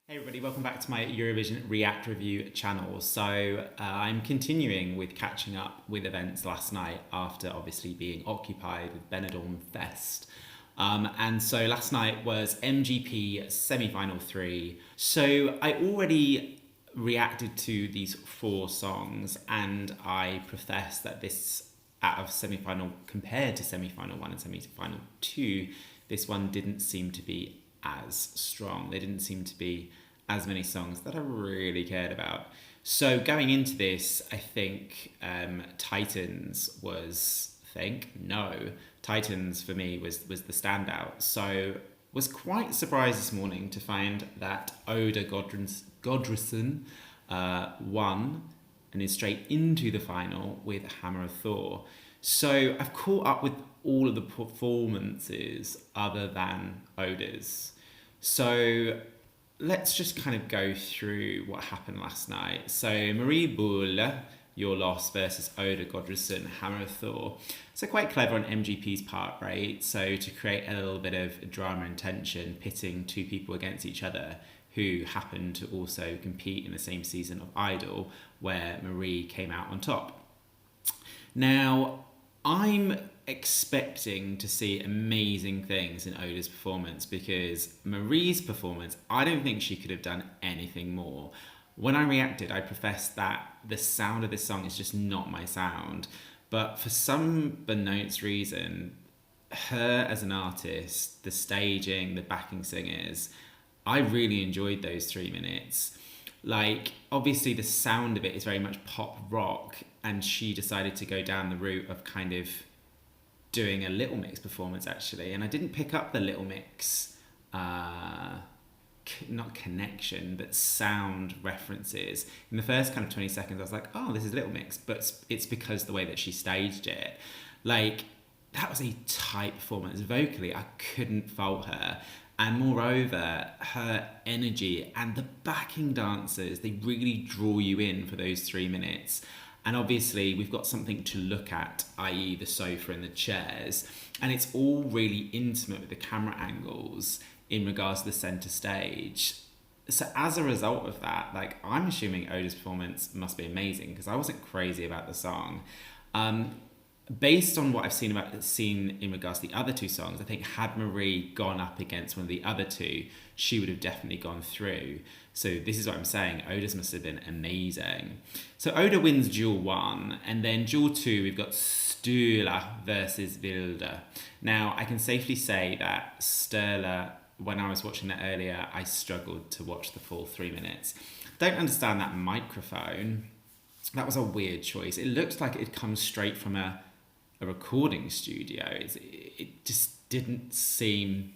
Hey everybody, welcome back to my Eurovision React Review channel. So I'm continuing with catching up with events last night after obviously being occupied with Benidorm Fest. And so last night was MGP semi-final 3. So I already reacted to these 4 songs and I profess that this out of semi-final compared to semi-final 1 and semi-final 2, this one didn't seem to be as strong. There didn't seem to be as many songs that I really cared about. So going into this, I think Titans was, Titans for me was the standout. So was quite surprised this morning to find that Oda Gondrosen won and is straight into the final with Hammer of Thor. So I've caught up with all of the performances other than Oda's. So let's just kind of go through what happened last night. So Bølla, Your Loss versus Oda Gondrosen, Hammer of Thor. So quite clever on MGP's part, right? So to create a little bit of drama and tension, pitting 2 people against each other who happen to also compete in the same season of Idol, where Marie came out on top. Now, I'm expecting to see amazing things in Oda's performance because Marie's performance, I don't think she could have done anything more. When I reacted, I professed that the sound of this song is just not my sound. But for some beknownst reason, her as an artist, the staging, the backing singers, I really enjoyed those 3 minutes. Like, obviously the sound of it is very much pop rock, and she decided to go down the route of kind of doing a Little Mix performance actually, and I didn't pick up the Little Mix not connection but sound references in the first kind of 20 seconds. I was like, oh, this is Little Mix, but it's because the way that she staged it. Like, that was a tight performance vocally. I couldn't fault her, and moreover her energy and the backing dancers, they really draw you in for those 3 minutes. And obviously we've got something to look at, i.e. the sofa and the chairs. And it's all really intimate with the camera angles in regards to the center stage. So as a result of that, like, I'm assuming Oda's performance must be amazing because I wasn't crazy about the song. Based on what I've seen in regards to the other 2 songs, I think had Marie gone up against one of the other 2, she would have definitely gone through. So this is what I'm saying, Oda's must have been amazing. So Oda wins Duel 1, and then Duel 2, we've got Sturla versus Vilde. Now, I can safely say that Sturla, when I was watching that earlier, I struggled to watch the full 3 minutes. Don't understand that microphone. That was a weird choice. It looked like it comes straight from a recording studio. It just didn't seem...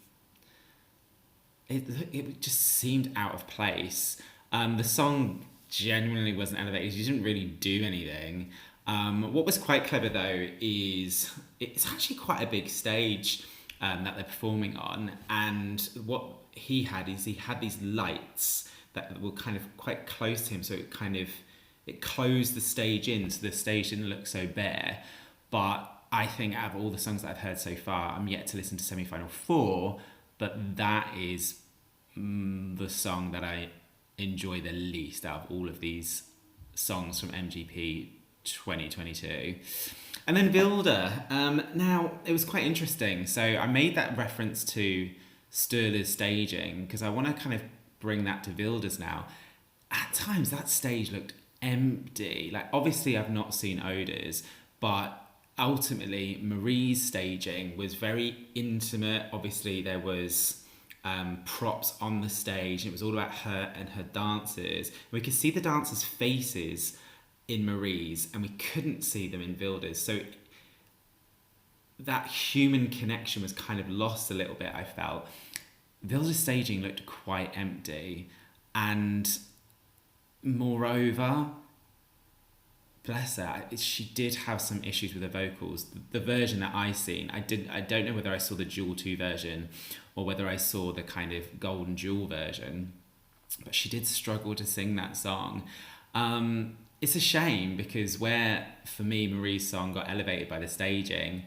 It just seemed out of place. The song genuinely wasn't elevated. She didn't really do anything. What was quite clever though is it's actually quite a big stage that they're performing on, and what he had these lights that were kind of quite close to him, so it closed the stage in, so the stage didn't look so bare. But I think out of all the songs that I've heard so far, I'm yet to listen to semi-final 4, but that is the song that I enjoy the least out of all of these songs from MGP 2022. And then Vilde. Now, it was quite interesting. So I made that reference to Sturla's staging because I want to kind of bring that to Vilde's now. At times, that stage looked empty. Like, obviously I've not seen Oda's, but ultimately Marie's staging was very intimate. Obviously there was props on the stage, and it was all about her and her dancers. We could see the dancers' faces in Marie's and we couldn't see them in Vilde's, so that human connection was kind of lost a little bit, I felt. Vilde's staging looked quite empty, and moreover, bless her, she did have some issues with her vocals. The version that I seen, I don't know whether I saw the Duel 2 version or whether I saw the kind of Golden Duel version, but she did struggle to sing that song. It's a shame because where, for me, Marie's song got elevated by the staging,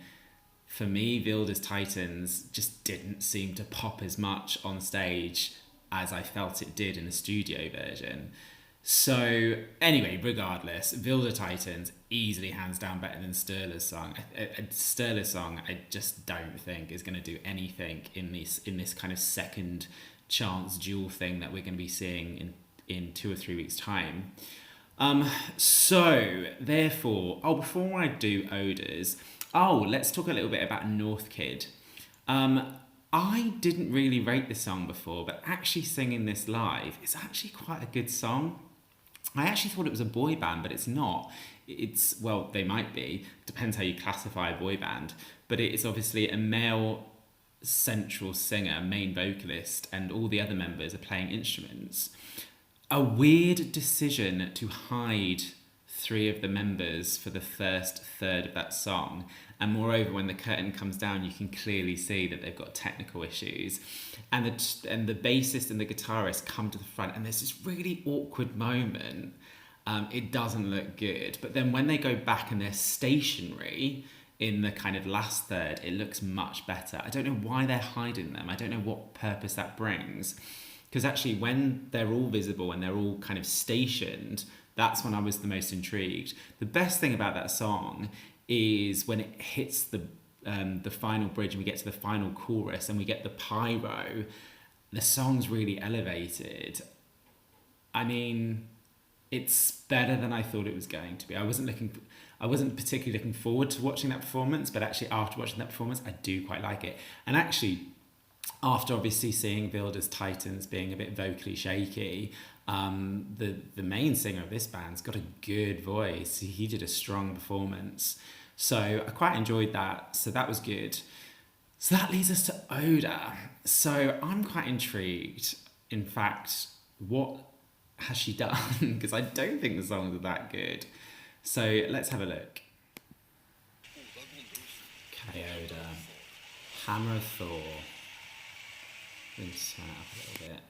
for me, Vilde's Titans just didn't seem to pop as much on stage as I felt it did in the studio version. So anyway, regardless, Vilde Titans easily hands down better than Sturla's song. Sturla's song I just don't think is going to do anything in this kind of second chance duel thing that we're going to be seeing in 2 or 3 weeks time. So therefore, before I do Oda's, let's talk a little bit about NorthKid. I didn't really rate the song before, but actually singing this live is actually quite a good song. I actually thought it was a boy band, but it's not. Well, they might be. Depends how you classify a boy band. But it is obviously a male central singer, main vocalist, and all the other members are playing instruments. A weird decision to hide 3 of the members for the first third of that song. And moreover, when the curtain comes down, you can clearly see that they've got technical issues. And the bassist and the guitarist come to the front, and there's this really awkward moment. It doesn't look good. But then when they go back and they're stationary in the kind of last third, it looks much better. I don't know why they're hiding them. I don't know what purpose that brings. Because actually, when they're all visible and they're all kind of stationed, that's when I was the most intrigued. The best thing about that song is when it hits the final bridge and we get to the final chorus and we get the pyro, the song's really elevated. I mean, it's better than I thought it was going to be. I wasn't particularly looking forward to watching that performance, but actually after watching that performance, I do quite like it. And actually, after obviously seeing Vilde's Titans being a bit vocally shaky, the main singer of this band's got a good voice. He did a strong performance. So I quite enjoyed that. So that was good. So that leads us to Oda. So I'm quite intrigued. In fact, what has she done? Because I don't think the songs are that good. So let's have a look. Okay, Oda. Hammer of Thor. Let me turn it up a little bit.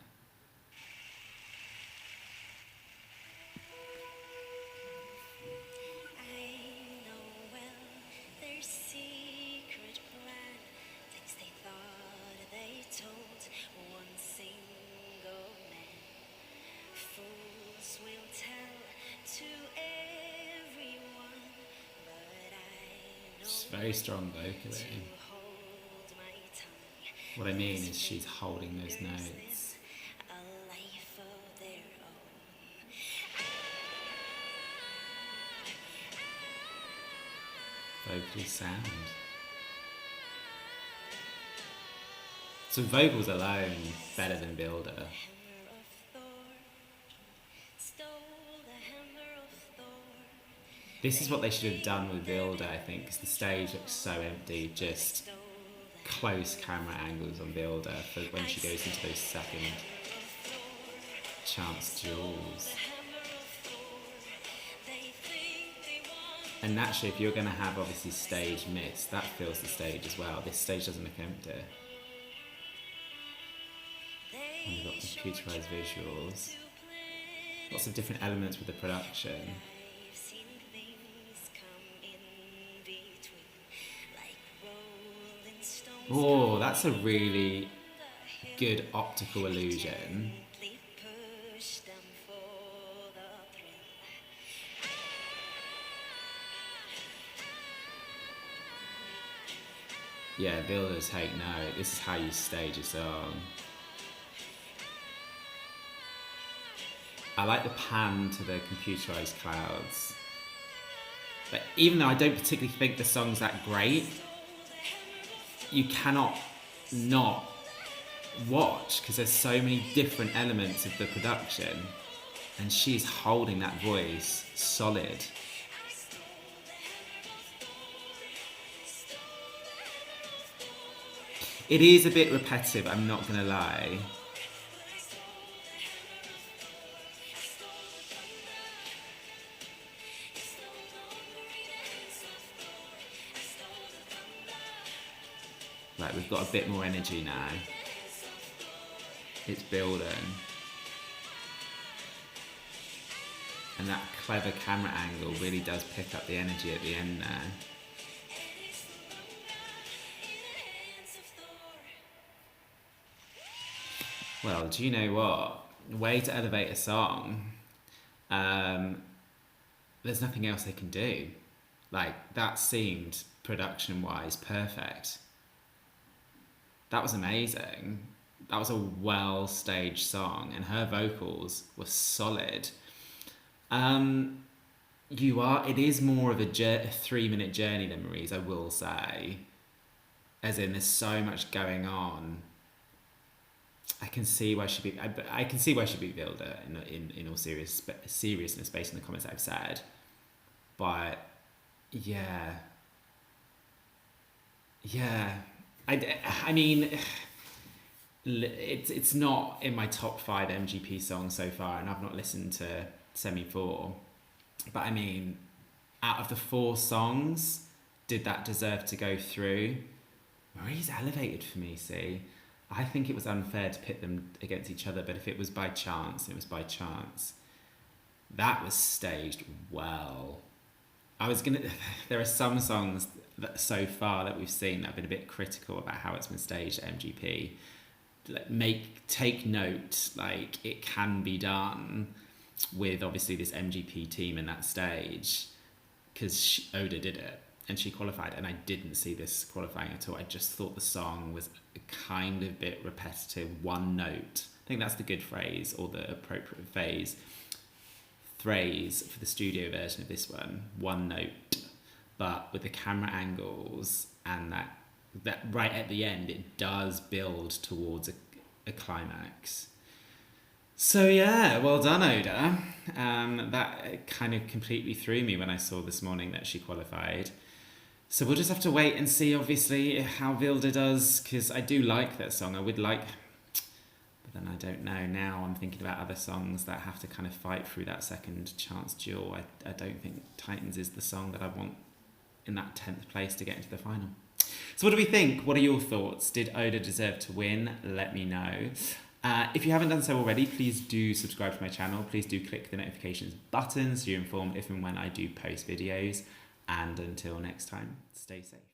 Very strong vocally. What I mean is she's holding those notes. Vocally sound. So vocals alone better than Vilde. This is what they should have done with Vilde, I think, because the stage looks so empty. Just close camera angles on Vilde for when she goes into those second chance duels. And naturally, if you're going to have obviously stage mist, that fills the stage as well. This stage doesn't look empty. And we've got computerized visuals. Lots of different elements with the production. Oh, that's a really good optical illusion. Yeah, Vilde take note. This is how you stage a song. I like the pan to the computerized clouds. But even though I don't particularly think the song's that great, you cannot not watch because there's so many different elements of the production and she's holding that voice solid. It is a bit repetitive, I'm not gonna lie. Like, we've got a bit more energy now. It's building. And that clever camera angle really does pick up the energy at the end now. Well, do you know what? Way to elevate a song. There's nothing else they can do. Like, that seemed, production-wise, perfect. That was amazing. That was a well-staged song, and her vocals were solid. It is more of a 3-minute journey than Marie's, I will say. As in, there's so much going on. I can see why she'd be. I can see why she'd be Vilde in all seriousness, based on the comments I've said. But yeah. I mean, it's not in my top 5 MGP songs so far, and I've not listened to Semi 4. But I mean, out of the 4 songs, did that deserve to go through? Marie's elevated for me, see? I think it was unfair to pit them against each other, but if it was by chance, it was by chance. That was staged well. There are some songs that so far that we've seen that have been a bit critical about how it's been staged at MGP. Take note, like, it can be done with obviously this MGP team in that stage, because Oda did it and she qualified, and I didn't see this qualifying at all. I just thought the song was a kind of bit repetitive, one note. I think that's the good phrase, or the appropriate phrase for the studio version of this one note. But with the camera angles and that right at the end, it does build towards a climax. So yeah, well done, Oda. That kind of completely threw me when I saw this morning that she qualified. So we'll just have to wait and see, obviously, how Vilde does, because I do like that song. I would like, but then I don't know. Now I'm thinking about other songs that have to kind of fight through that second chance duel. I don't think Titans is the song that I want in that 10th place to get into the final. So what do we think? What are your thoughts? Did Oda deserve to win? Let me know. If you haven't done so already, please do subscribe to my channel. Please do click the notifications button so you're informed if and when I do post videos. And until next time, stay safe.